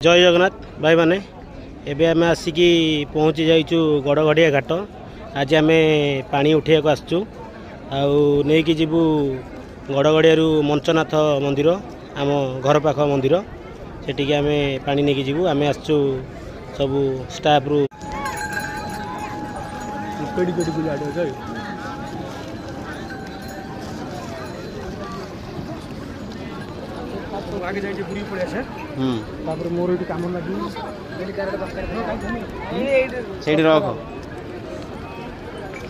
जय जगन्नाथ भाई माने एबे आम आसिकी पहुँची जाइचु गड़गड़िया घाट। आज आम पानी उठे आसचु आउकी जीवु गड़गड़िया मंचनाथ मंदिर आम घर पाख मंदिर सेठी आम पानी नहीं जीवु आम आसचु सबू स्टाफ रु आगे जाइए बुरी पड़े आसे तापर मोर एटी काम लागी बेली कारड बस्तर सेठी रख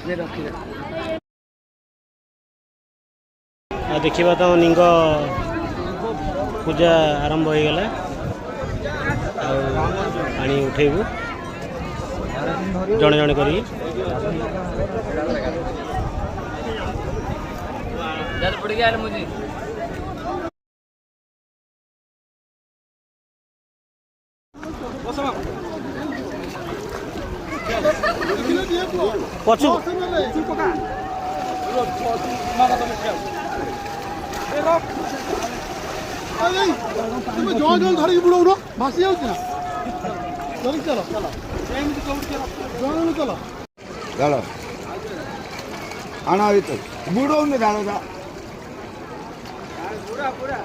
ये रखिले आ देखिबा तो लिंग पूजा आरंभ हो गला पानी उठेबू जड़े जड़े करी जल पड़ गया मुझे पछु जल जल धरिक बुड़ौ न भासी जाऊ ना चल चल जल चल चलो आना तो बुड़ौ न ढालो जा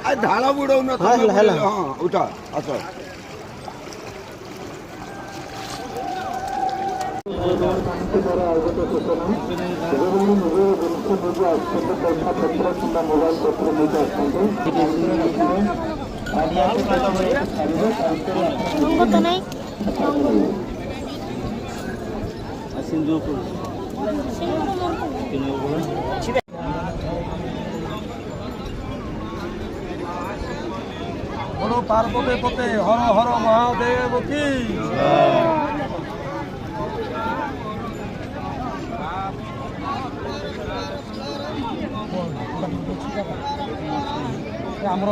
आ ढाला बुड़ौ न हां उठा अच्छा बोलो पार्वती पते हर हर महादेव की ଆମର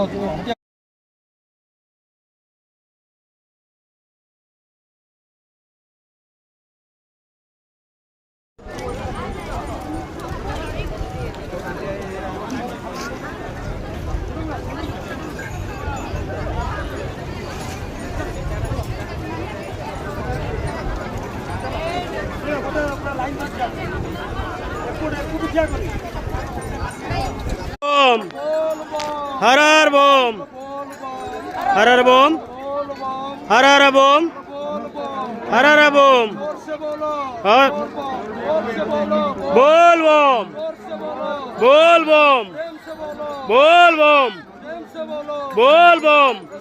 बोम हर हर बोम हर हर बोम हर हर बोम हर हर बोम बोल बोम बोल बोम बोल बोम बोल बोम